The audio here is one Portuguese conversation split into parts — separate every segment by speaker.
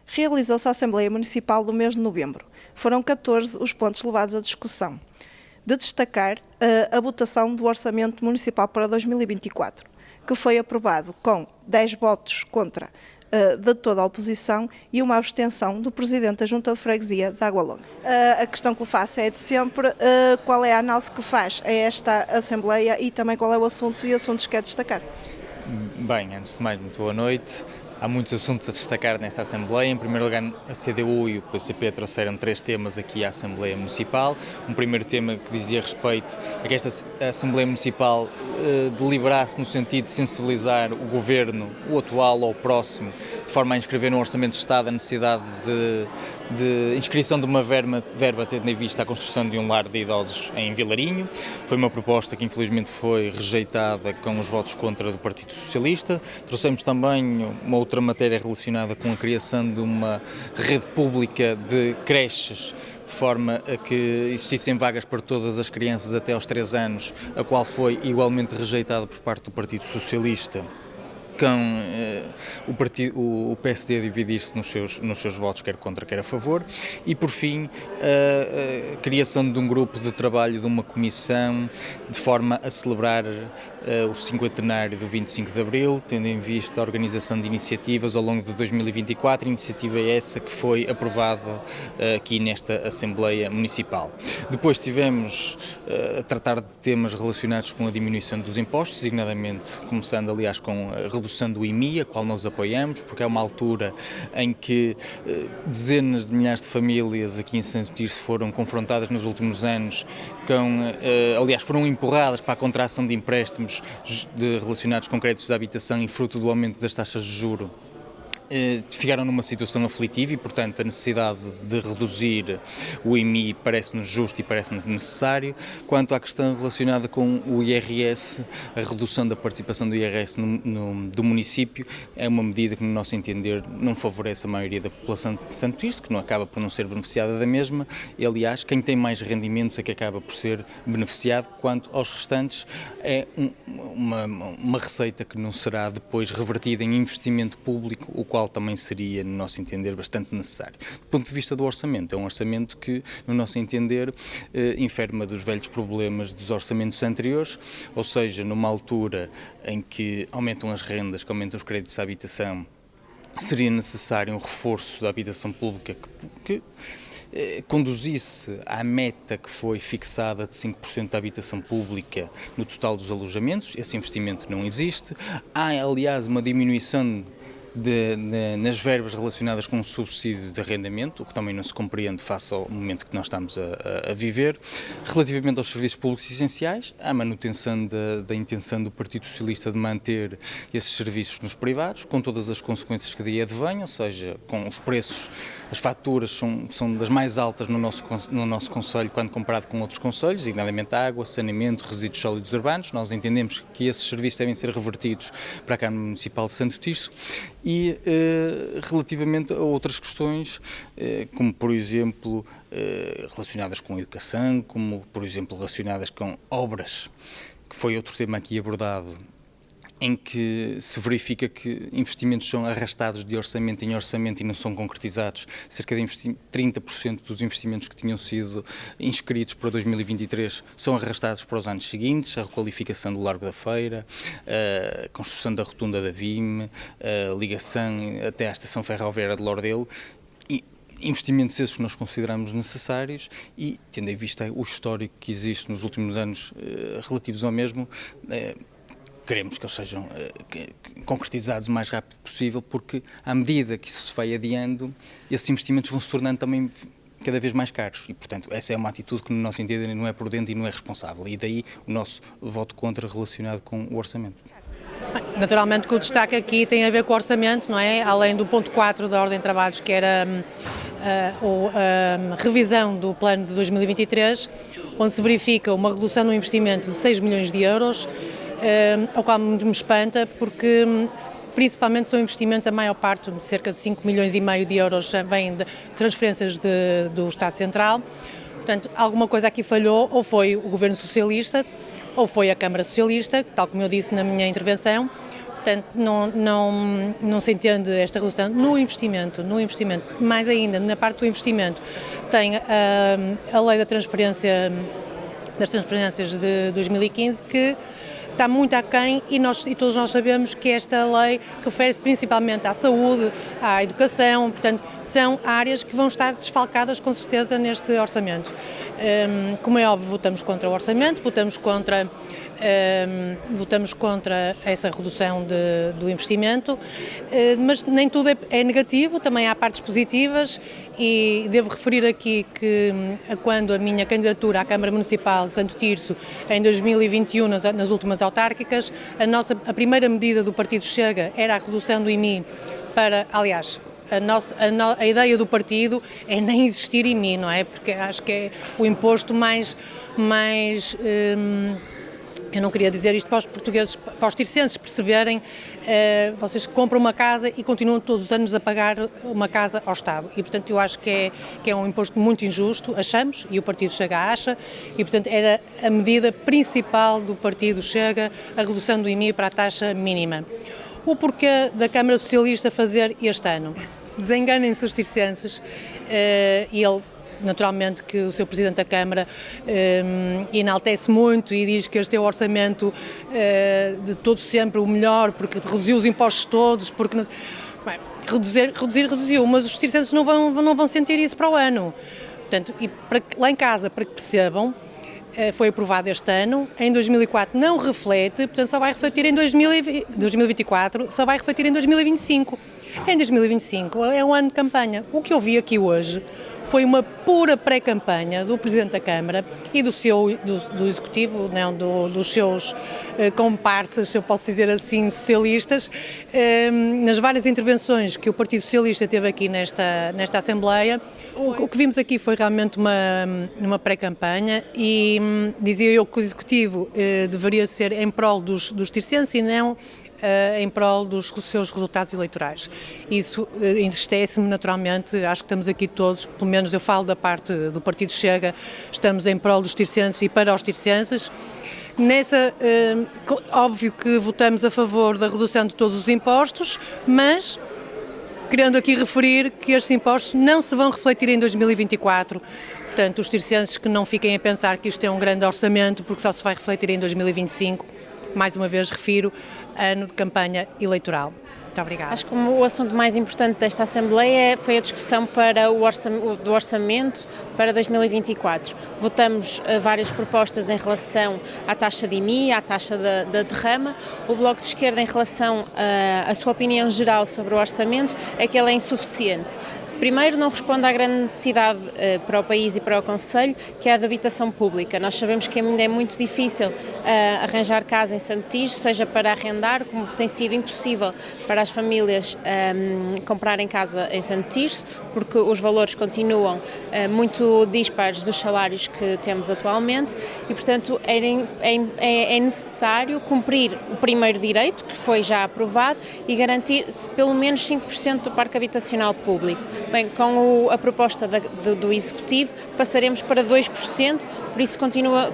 Speaker 1: realizou-se a Assembleia Municipal do mês de novembro. Foram 14 os pontos levados à discussão. De destacar a votação do Orçamento Municipal para 2024, que foi aprovado com 10 votos contra de toda a oposição e uma abstenção do Presidente da Junta de Freguesia de Água Longa. A questão que lhe faço é de sempre, qual é a análise que faz a esta Assembleia e também qual é o assunto e assuntos que quer destacar?
Speaker 2: Bem, antes de mais, muito boa noite. Há muitos assuntos a destacar nesta Assembleia. Em primeiro lugar, a CDU e o PCP trouxeram 3 temas aqui à Assembleia Municipal. Um primeiro tema que dizia respeito a que esta Assembleia Municipal deliberasse no sentido de sensibilizar o Governo, o atual ou o próximo, de forma a inscrever no Orçamento de Estado a necessidade de inscrição de uma verba tendo em vista a construção de um lar de idosos em Vilarinho. Foi uma proposta que infelizmente foi rejeitada com os votos contra do Partido Socialista. Trouxemos também uma outra matéria relacionada com a criação de uma rede pública de creches, de forma a que existissem vagas para todas as crianças até aos 3 anos, a qual foi igualmente rejeitada por parte do Partido Socialista, com o PSD a dividir-se nos seus votos, quer contra, quer a favor. E, por fim, a criação de um grupo de trabalho, de uma comissão, de forma a celebrar o cinquentenário do 25 de Abril, tendo em vista a organização de iniciativas ao longo de 2024, iniciativa essa que foi aprovada aqui nesta Assembleia Municipal. Depois tivemos a tratar de temas relacionados com a diminuição dos impostos, designadamente começando, aliás, com a redução do IMI, a qual nós apoiamos, porque é uma altura em que dezenas de milhares de famílias aqui em Santo Tirso foram confrontadas nos últimos anos aliás, foram empurradas para a contração de empréstimos relacionados com créditos de habitação e fruto do aumento das taxas de juros. Ficaram numa situação aflitiva e, portanto, a necessidade de reduzir o IMI parece-nos justo e parece-nos necessário. Quanto à questão relacionada com o IRS, a redução da participação do IRS do município é uma medida que, no nosso entender, não favorece a maioria da população de Santo Tirso, que não acaba por não ser beneficiada da mesma, e, aliás, quem tem mais rendimentos é que acaba por ser beneficiado, quanto aos restantes é uma receita que não será depois revertida em investimento público, o qual também seria, no nosso entender, bastante necessário. Do ponto de vista do orçamento, é um orçamento que, no nosso entender, enferma dos velhos problemas dos orçamentos anteriores, ou seja, numa altura em que aumentam as rendas, que aumentam os créditos de habitação, seria necessário um reforço da habitação pública que conduzisse à meta que foi fixada de 5% da habitação pública no total dos alojamentos. Esse investimento não existe. Há, aliás, uma diminuição nas verbas relacionadas com o subsídio de arrendamento, o que também não se compreende face ao momento que nós estamos a viver. Relativamente aos serviços públicos essenciais, há a manutenção da intenção do Partido Socialista de manter esses serviços nos privados, com todas as consequências que daí advêm, ou seja, com os preços, as faturas são das mais altas no nosso concelho quando comparado com outros concelhos, designadamente água, saneamento, resíduos sólidos urbanos. Nós entendemos que esses serviços devem ser revertidos para a Câmara Municipal de Santo Tirso. E relativamente a outras questões, como por exemplo relacionadas com a educação, como por exemplo relacionadas com obras, que foi outro tema aqui abordado, em que se verifica que investimentos são arrastados de orçamento em orçamento e não são concretizados. Cerca de 30% dos investimentos que tinham sido inscritos para 2023 são arrastados para os anos seguintes, a requalificação do Largo da Feira, a construção da rotunda da Vime, a ligação até à estação ferroviária de Lordelo. Investimentos esses que nós consideramos necessários e, tendo em vista o histórico que existe nos últimos anos relativos ao mesmo, queremos que eles sejam concretizados o mais rápido possível, porque à medida que isso se vai adiando, esses investimentos vão se tornando também cada vez mais caros e, portanto, essa é uma atitude que, no nosso entender, não é prudente e não é responsável. E daí o nosso voto contra relacionado com o orçamento.
Speaker 3: Naturalmente que o destaque aqui tem a ver com o orçamento, não é? Além do ponto 4 da Ordem de Trabalhos, que era a revisão do plano de 2023, onde se verifica uma redução no investimento de 6 milhões de euros, ao qual muito me espanta, porque principalmente são investimentos, a maior parte, cerca de 5 milhões e meio de euros, vêm de transferências do Estado Central. Portanto, alguma coisa aqui falhou, ou foi o Governo Socialista, ou foi a Câmara Socialista, tal como eu disse na minha intervenção. portanto não se entende esta redução no investimento, mais ainda na parte do investimento tem a lei das transferências de 2015 que está muito aquém e todos nós sabemos que esta lei refere-se principalmente à saúde, à educação, portanto são áreas que vão estar desfalcadas com certeza neste orçamento. Como é óbvio, votamos contra o orçamento, votamos contra essa redução do investimento, mas nem tudo é negativo, também há partes positivas e devo referir aqui que quando a minha candidatura à Câmara Municipal de Santo Tirso em 2021, nas últimas autárquicas, a primeira medida do Partido Chega era a redução do IMI aliás, a ideia do partido é nem existir IMI, não é? Porque acho que é o imposto mais eu não queria dizer isto para os portugueses, para os tircenses perceberem, vocês compram uma casa e continuam todos os anos a pagar uma casa ao Estado e, portanto, eu acho que é um imposto muito injusto, achamos, e o Partido Chega acha, e, portanto, era a medida principal do Partido Chega, a redução do IMI para a taxa mínima. O porquê da Câmara Socialista fazer este ano? Desenganem-se os tircenses, e ele naturalmente que o Sr. Presidente da Câmara enaltece muito e diz que este é o orçamento de todo sempre o melhor, porque reduziu os impostos todos, porque... Bem, reduziu, mas os tircenses não vão sentir isso para o ano. Portanto, e lá em casa, para que percebam, foi aprovado este ano, em 2004 não reflete, portanto só vai refletir em 2024, só vai refletir em 2025. Em 2025 é um ano de campanha. O que eu vi aqui hoje foi uma pura pré-campanha do Presidente da Câmara e do Executivo, não, dos seus comparsas, se eu posso dizer assim, socialistas, nas várias intervenções que o Partido Socialista teve aqui nesta Assembleia. O que vimos aqui foi realmente uma pré-campanha e dizia eu que o Executivo deveria ser em prol dos tircenses e não em prol dos seus resultados eleitorais. Isso entristece-me naturalmente, acho que estamos aqui todos, pelo menos eu falo da parte do Partido Chega, estamos em prol dos tircenses e para os tircenses. Óbvio que votamos a favor da redução de todos os impostos, mas querendo aqui referir que estes impostos não se vão refletir em 2024. Portanto, os tircenses que não fiquem a pensar que isto é um grande orçamento, porque só se vai refletir em 2025. Mais uma vez refiro, ano de campanha eleitoral. Muito obrigada.
Speaker 4: Acho que o assunto mais importante desta Assembleia foi a discussão do orçamento para 2024. Votamos várias propostas em relação à taxa de IMI, à taxa da derrama. O Bloco de Esquerda, em relação à sua opinião geral sobre o orçamento, é que ele é insuficiente. Primeiro, não responde à grande necessidade para o país e para o Concelho, que é a de habitação pública. Nós sabemos que ainda é muito difícil arranjar casa em Santo Tirso, seja para arrendar, como tem sido impossível para as famílias comprarem casa em Santo Tirso, porque os valores continuam muito dispares dos salários que temos atualmente e, portanto, é necessário cumprir o primeiro direito, que foi já aprovado, e garantir pelo menos 5% do parque habitacional público. Bem, com a proposta do Executivo passaremos para 2%, por isso continua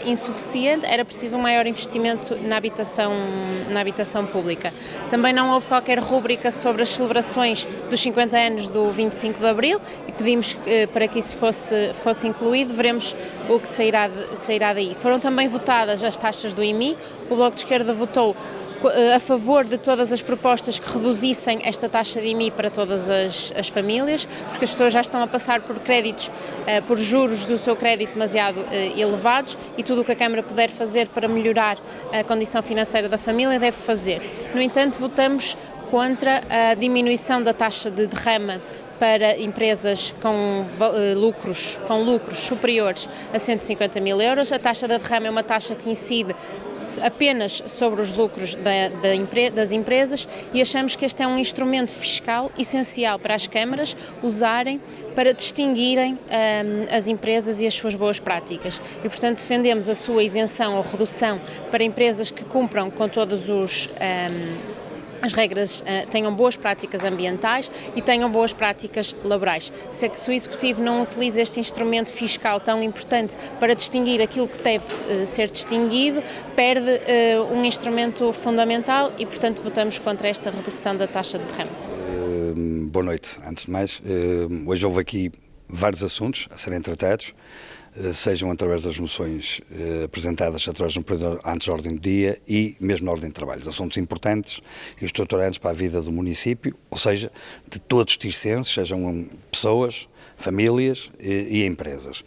Speaker 4: insuficiente, era preciso um maior investimento na habitação pública. Também não houve qualquer rúbrica sobre as celebrações dos 50 anos do 25 de Abril e pedimos para que isso fosse incluído, veremos o que sairá daí. Foram também votadas as taxas do IMI, o Bloco de Esquerda votou a favor de todas as propostas que reduzissem esta taxa de IMI para todas as famílias, porque as pessoas já estão a passar por créditos, por juros do seu crédito demasiado elevados e tudo o que a Câmara puder fazer para melhorar a condição financeira da família deve fazer. No entanto, votamos contra a diminuição da taxa de derrama para empresas com lucros superiores a 150 mil euros. A taxa da derrama é uma taxa que incide apenas sobre os lucros das empresas e achamos que este é um instrumento fiscal essencial para as câmaras usarem para distinguirem as empresas e as suas boas práticas e, portanto, defendemos a sua isenção ou redução para empresas que cumpram com todos as regras tenham boas práticas ambientais e tenham boas práticas laborais. Se o Executivo não utiliza este instrumento fiscal tão importante para distinguir aquilo que deve ser distinguido, perde um instrumento fundamental e, portanto, votamos contra esta redução da taxa de derrame.
Speaker 5: Boa noite. Antes de mais, hoje houve aqui vários assuntos a serem tratados, sejam através das moções apresentadas através de um período antes da ordem do dia e mesmo na ordem de trabalhos. Assuntos importantes e estruturantes para a vida do município, ou seja, de todos os tircenses, sejam pessoas, famílias e empresas.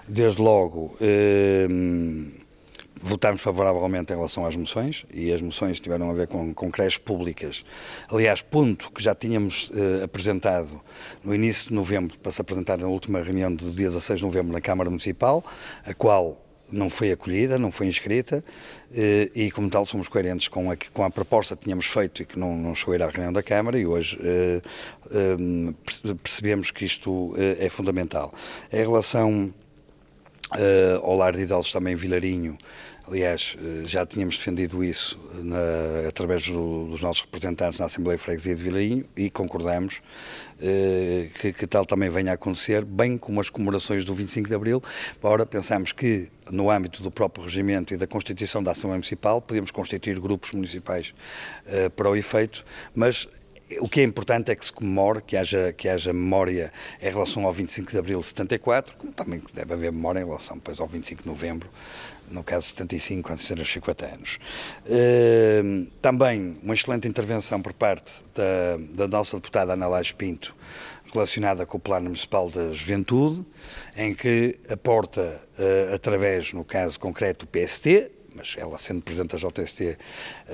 Speaker 5: Desde logo, votámos favoravelmente em relação às moções e as moções tiveram a ver com creches públicas. Aliás, ponto que já tínhamos apresentado no início de novembro, para se apresentar na última reunião do dia 16 de novembro na Câmara Municipal, a qual não foi acolhida, não foi inscrita e, como tal, somos coerentes com a proposta que tínhamos feito e que não chegou a ir à reunião da Câmara e hoje percebemos que isto é fundamental. Em relação ao lar de idosos também em Vilarinho, aliás, já tínhamos defendido isso através dos nossos representantes na Assembleia de Freguesia de Vilarinho e concordamos que tal também venha a acontecer, bem como as comemorações do 25 de Abril. Ora, pensamos que no âmbito do próprio regimento e da Constituição da Assembleia Municipal podemos constituir grupos municipais para o efeito, mas o que é importante é que se comemore, que haja memória em relação ao 25 de Abril de 74, como também deve haver memória em relação depois ao 25 de Novembro, no caso de 75, antes de ter os 50 anos. Também uma excelente intervenção por parte da nossa deputada Ana Lajes Pinto, relacionada com o Plano Municipal da Juventude, em que aporta, através, no caso concreto, do PST, mas ela sendo Presidente da JST,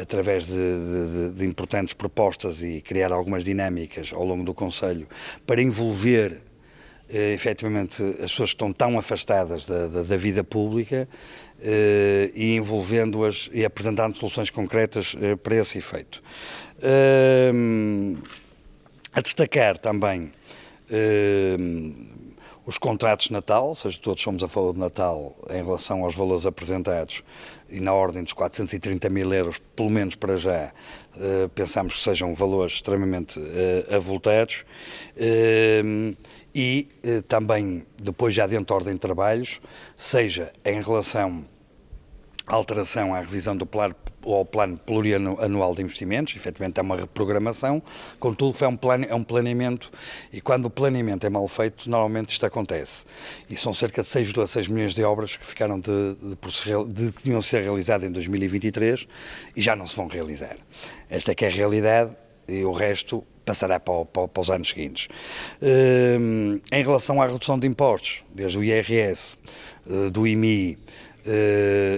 Speaker 5: através de importantes propostas e criar algumas dinâmicas ao longo do Conselho para envolver efetivamente as pessoas que estão tão afastadas da vida pública e envolvendo-as e apresentando soluções concretas para esse efeito. A destacar também os contratos de Natal, ou seja, todos somos a favor de Natal em relação aos valores apresentados e na ordem dos 430 mil euros, pelo menos para já, pensamos que sejam valores extremamente avultados e também, depois já dentro da ordem de trabalhos, seja em relação à alteração à revisão do plano ou ao plano plurianual de investimentos, efetivamente é uma reprogramação, contudo é um planeamento e quando o planeamento é mal feito, normalmente isto acontece. E são cerca de 6,6 milhões de obras que ficaram que deviam ser realizadas em 2023 e já não se vão realizar. Esta é que é a realidade e o resto passará para os anos seguintes. Em relação à redução de impostos, desde o IRS, do IMI,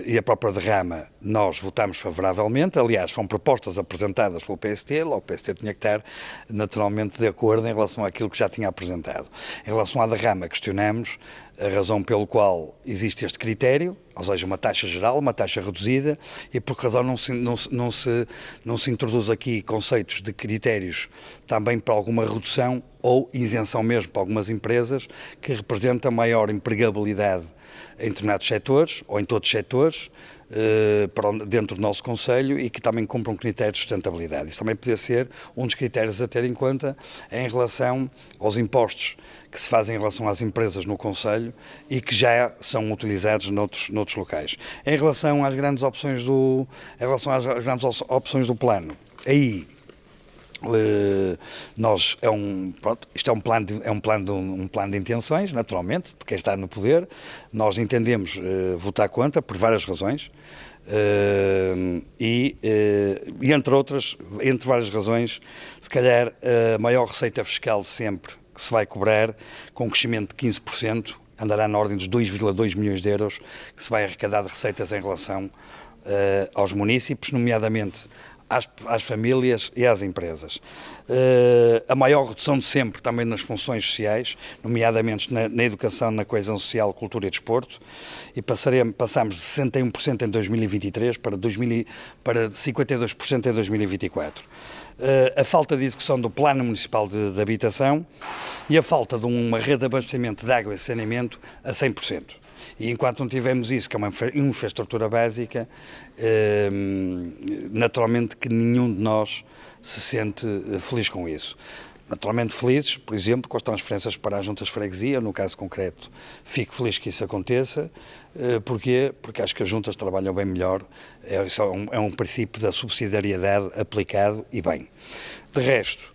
Speaker 5: e a própria derrama, nós votamos favoravelmente. Aliás, são propostas apresentadas pelo PST, logo o PST tinha que estar naturalmente de acordo em relação àquilo que já tinha apresentado. Em relação à derrama, questionamos a razão pelo qual existe este critério, ou seja, uma taxa geral, uma taxa reduzida, e por que razão não se introduz aqui conceitos de critérios também para alguma redução ou isenção mesmo para algumas empresas que representam maior empregabilidade em determinados setores, ou em todos os setores, dentro do nosso Conselho e que também cumpram critérios de sustentabilidade. Isso também podia ser um dos critérios a ter em conta em relação aos impostos que se fazem em relação às empresas no Conselho e que já são utilizados noutros locais. Em relação às grandes opções do plano, aí isto é um plano de intenções, naturalmente, porque quem está no poder. Nós entendemos votar contra por várias razões e entre várias razões, se calhar a maior receita fiscal de sempre que se vai cobrar, com um crescimento de 15%, andará na ordem dos 2,2 milhões de euros que se vai arrecadar de receitas em relação aos municípios, nomeadamente às famílias e às empresas. A maior redução de sempre também nas funções sociais, nomeadamente na educação, na coesão social, cultura e desporto, e passamos de 61% em 2023 para 52% em 2024. A falta de execução do Plano Municipal de Habitação e a falta de uma rede de abastecimento de água e saneamento a 100%. E enquanto não tivermos isso, que é uma infraestrutura básica, naturalmente que nenhum de nós se sente feliz com isso. Naturalmente felizes, por exemplo, com as transferências para as juntas de freguesia, no caso concreto, fico feliz que isso aconteça. Porquê? Porque acho que as juntas trabalham bem melhor, é um princípio da subsidiariedade aplicado e bem. De resto,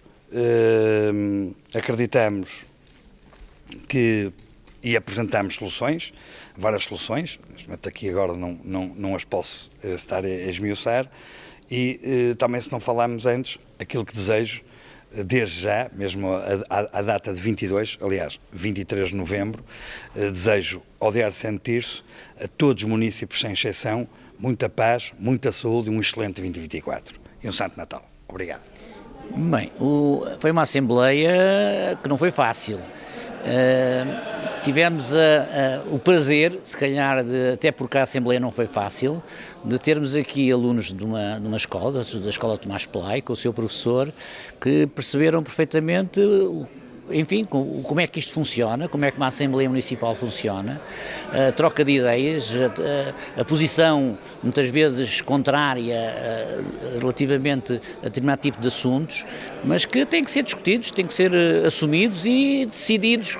Speaker 5: acreditamos que, e apresentamos soluções, várias soluções, aqui agora não as posso estar a esmiuçar, e também, se não falarmos antes, aquilo que desejo, desde já, mesmo a data de 22, aliás, 23 de novembro, desejo ao Diário de Santo Tirso, a todos os municípios sem exceção, muita paz, muita saúde e um excelente 2024. E um Santo Natal. Obrigado.
Speaker 6: Bem, foi uma Assembleia que não foi fácil. Tivemos o prazer, se calhar, até porque a Assembleia não foi fácil, de termos aqui alunos de uma escola, da Escola Tomás Pelai, com o seu professor, que perceberam perfeitamente, enfim, como é que isto funciona, como é que uma Assembleia Municipal funciona, a troca de ideias, a posição muitas vezes contrária relativamente a determinado tipo de assuntos, mas que têm que ser discutidos, têm que ser assumidos e decididos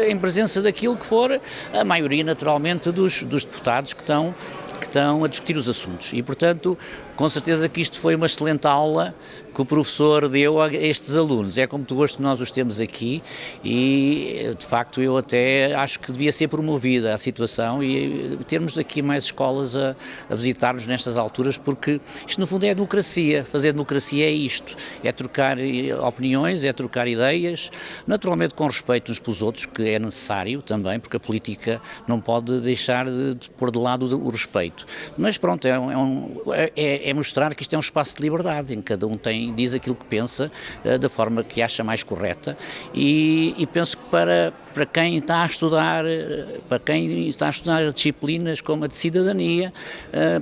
Speaker 6: em presença daquilo que for a maioria, naturalmente, dos deputados que estão a discutir os assuntos. E, portanto, com certeza que isto foi uma excelente aula que o professor deu a estes alunos. É com muito gosto que nós os temos aqui e, de facto, eu até acho que devia ser promovida a situação e termos aqui mais escolas a visitar-nos nestas alturas, porque isto, no fundo, é democracia. Fazer democracia é isto, é trocar opiniões, é trocar ideias, naturalmente com respeito uns pelos outros, que é necessário também, porque a política não pode deixar de pôr de lado o respeito. Mas, pronto, é mostrar que isto é um espaço de liberdade, em que cada um diz aquilo que pensa, da forma que acha mais correta, e penso que para quem está a estudar, disciplinas como a de cidadania,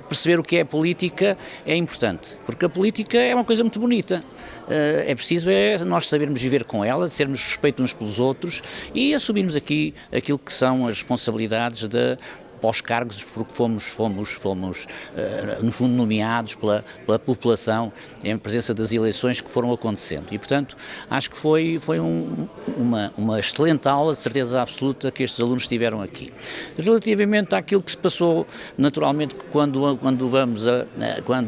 Speaker 6: perceber o que é política é importante, porque a política é uma coisa muito bonita. É preciso nós sabermos viver com ela, sermos respeito uns pelos outros e assumirmos aqui aquilo que são as responsabilidades pós cargos, porque fomos no fundo nomeados pela população em presença das eleições que foram acontecendo. E, portanto, acho que foi uma excelente aula, de certeza absoluta, que estes alunos tiveram aqui. Relativamente àquilo que se passou, naturalmente, quando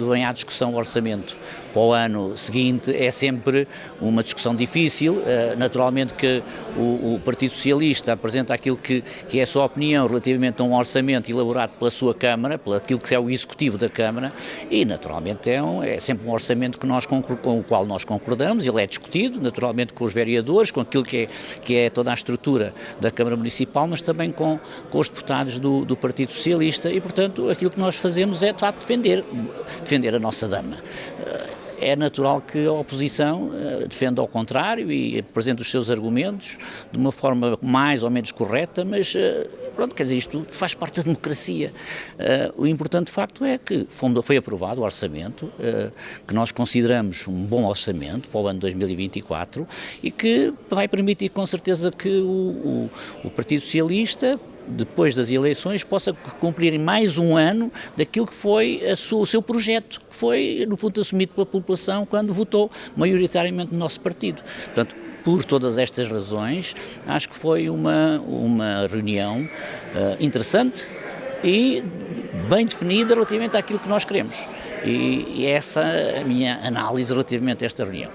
Speaker 6: vem à discussão o orçamento para o ano seguinte, é sempre uma discussão difícil. Naturalmente que o Partido Socialista apresenta aquilo que é a sua opinião relativamente a um orçamento elaborado pela sua Câmara, pelo aquilo que é o Executivo da Câmara, e naturalmente é sempre um orçamento com o qual nós concordamos. Ele é discutido, naturalmente, com os vereadores, com aquilo que é toda a estrutura da Câmara Municipal, mas também com os deputados do Partido Socialista, e, portanto, aquilo que nós fazemos é, de facto, defender a nossa dama. É natural que a oposição defenda ao contrário e apresente os seus argumentos de uma forma mais ou menos correta, mas pronto, quer dizer, isto faz parte da democracia. O importante, de facto, é que foi aprovado o orçamento, que nós consideramos um bom orçamento para o ano 2024 e que vai permitir, com certeza, que o Partido Socialista, depois das eleições, possa cumprir mais um ano daquilo que foi o seu projeto, que foi, no fundo, assumido pela população quando votou maioritariamente no nosso partido. Portanto, por todas estas razões, acho que foi uma reunião interessante e bem definida relativamente àquilo que nós queremos. E essa é a minha análise relativamente a esta reunião.